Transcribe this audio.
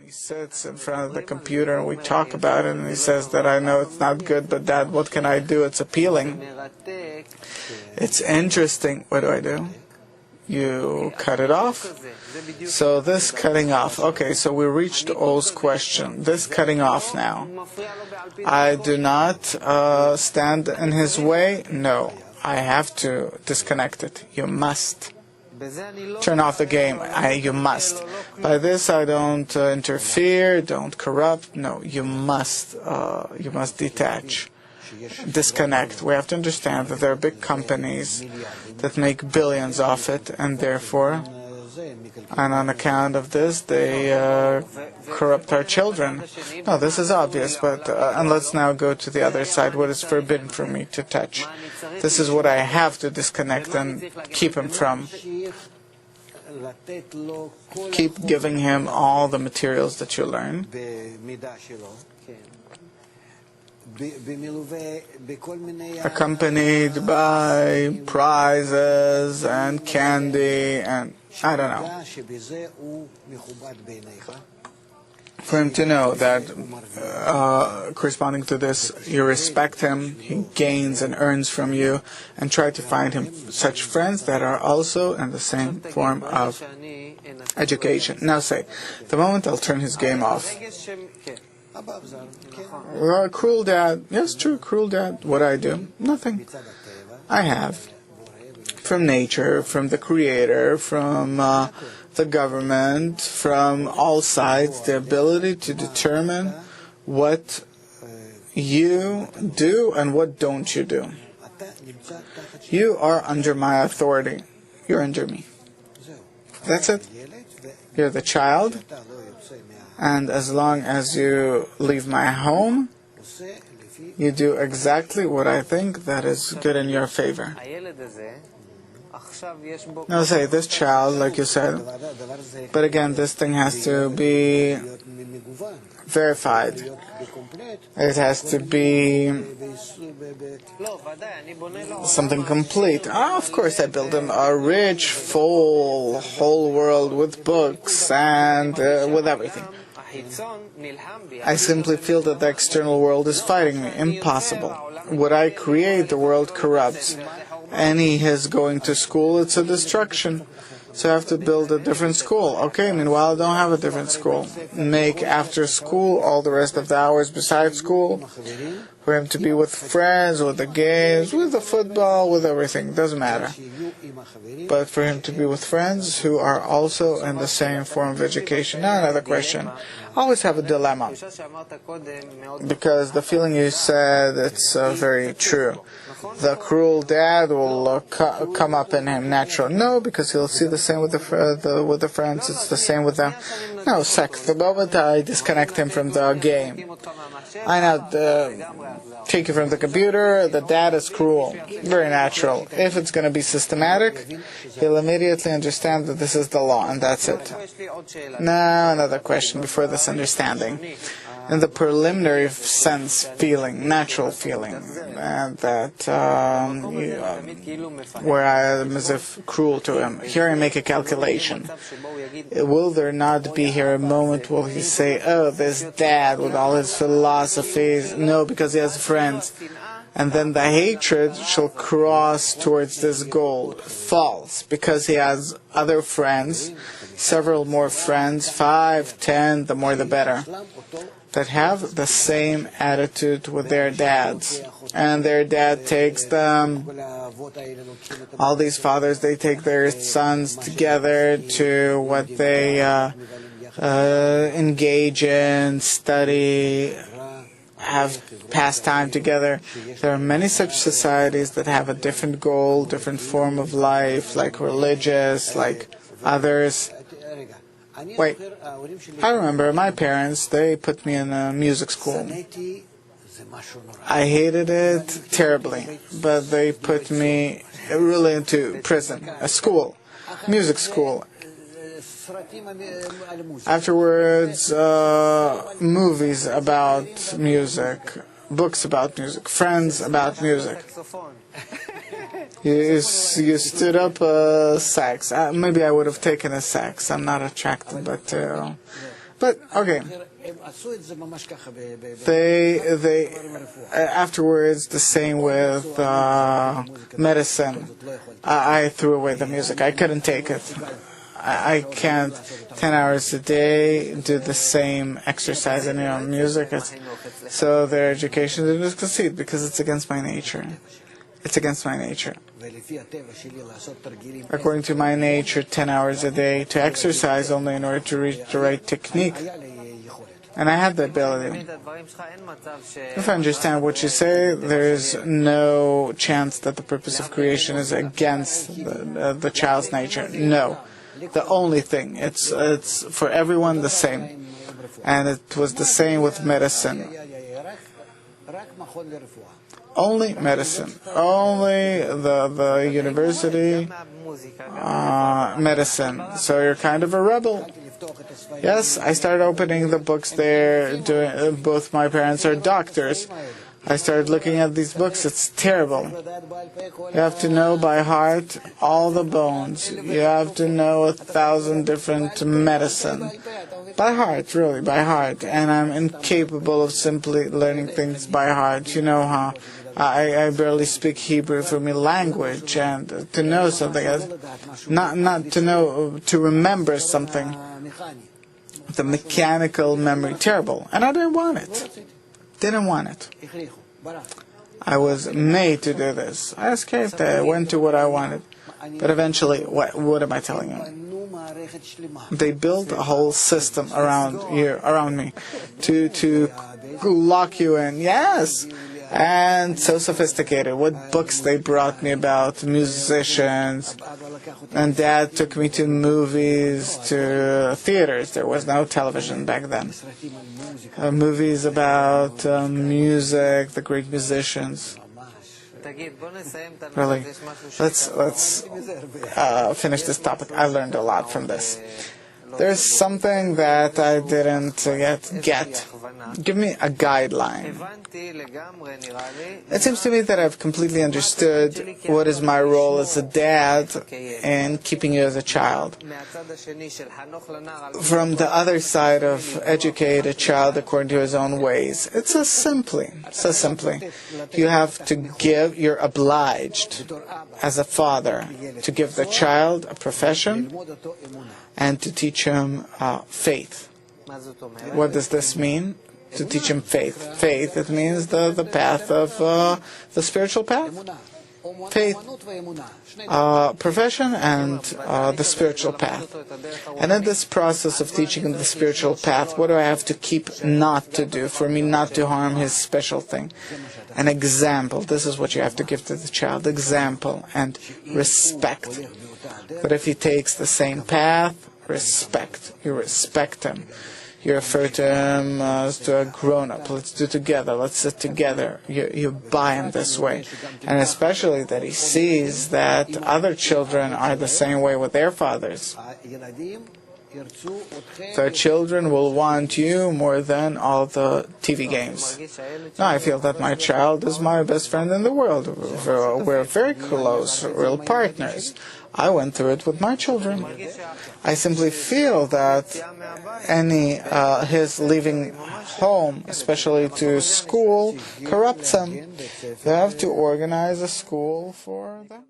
he sits in front of the computer and we talk about it, and he says that I know it's not good, but Dad, what can I do? It's appealing. It's interesting. What do? You cut it off. So this cutting off. Okay, so we reached O's question. This cutting off now. I do not stand in his way. No, I have to disconnect it. You must. Turn off the game. You must. By this, I don't interfere, don't corrupt. No, you must detach, disconnect. We have to understand that there are big companies that make billions off it, and therefore, and on account of this, they corrupt our children. No, this is obvious, but and let's now go to the other side. What is forbidden for me to touch? This is what I have to disconnect and keep him from. Keep giving him all the materials that you learn, accompanied by prizes and candy and I don't know. For him to know that corresponding to this, you respect him, he gains and earns from you, and try to find him such friends that are also in the same form of education. Now say, the moment I'll turn his game off. Cruel dad. Yes, true, cruel dad. What I do? Nothing. I have. From nature, from the creator, from the government, from all sides, the ability to determine what you do and what don't you do. You are under my authority. You're under me. That's it. You're the child. And as long as you leave my home, you do exactly what I think that is good in your favor. Now say, this child, like you said, but again, this thing has to be verified. It has to be something complete. Of course, I build him a rich, full, whole world with books and with everything. I simply feel that the external world is fighting me. Impossible. What I create, the world corrupts. Any his going to school, it's a destruction. So I have to build a different school. Okay, meanwhile, I don't have a different school. Make after school all the rest of the hours besides school. For him to be with friends, with the games, with the football, with everything. Doesn't matter. But for him to be with friends who are also in the same form of education. Now another question. I always have a dilemma. Because the feeling you said, it's very true. The cruel dad will come up in him natural. No, because he'll see the same with the friends. It's the same with them. No, the moment I disconnect him from the game, I now take you from the computer. The dad is cruel. Very natural. If it's going to be systematic, he'll immediately understand that this is the law, and that's it. Now another question before this understanding. In the preliminary sense, feeling, natural feeling, that where I am as if cruel to him. Here I make a calculation. Will there not be here a moment where he say, oh, this dad with all his philosophies? No, because he has friends. And then the hatred shall cross towards this goal. False, because he has other friends, several more friends, 5, 10, the more the better, that have the same attitude with their dads. And their dad takes them, all these fathers, they take their sons together to what they engage in, study, have pastime together. There are many such societies that have a different goal, different form of life, like religious, like others. Wait, I remember my parents, they put me in a music school. I hated it terribly, but they put me really into prison, a school, music school. Afterwards, movies about music, books about music, friends about music. You stood up sax. Maybe I would have taken a sax. I'm not attracted, but But, okay, they afterwards, the same with medicine. I threw away the music. I couldn't take it. I can't 10 hours a day do the same exercise and music. So their education didn't succeed because it's against my nature. It's against my nature. According to my nature, 10 hours a day to exercise only in order to reach the right technique. And I had the ability. If I understand what you say, there is no chance that the purpose of creation is against the child's nature. No. The only thing. It's for everyone the same. And it was the same with medicine. Only medicine. Only the university medicine. So you're kind of a rebel. Yes, I started opening the books there. Both my parents are doctors. I started looking at these books. It's terrible. You have to know by heart all the bones. You have to know 1,000 different medicine. By heart, really, by heart. And I'm incapable of simply learning things by heart. You know how I barely speak Hebrew for me language, and to know something else, not to know, to remember something. The mechanical memory, terrible. And I didn't want it. Didn't want it. I was made to do this. I escaped. I went to what I wanted. But eventually, what am I telling you? They built a whole system around me, to lock you in. Yes. And so sophisticated. What books they brought me about musicians. And Dad took me to movies, to theaters. There was no television back then. Movies about music, the great musicians. Really, let's finish this topic. I learned a lot from this. There's something that I didn't yet get. Give me a guideline. It seems to me that I've completely understood what is my role as a dad in keeping you as a child. From the other side of educate a child according to his own ways, it's so simply. You have to give, you're obliged as a father to give the child a profession and to teach him faith. What does this mean? To teach him faith. Faith, it means the path of the spiritual path. Faith, profession, and the spiritual path. And in this process of teaching him the spiritual path, what do I have to keep not to do for me not to harm his special thing? An example. This is what you have to give to the child. Example and respect. But if he takes the same path, respect. You respect him. You refer to him as to a grown-up. Let's do together. Let's sit together. You buy him this way. And especially that he sees that other children are the same way with their fathers. So children will want you more than all the TV games. Now I feel that my child is my best friend in the world. We're very close, real partners. I went through it with my children. I simply feel that his leaving home, especially to school, corrupts him. They have to organize a school for them.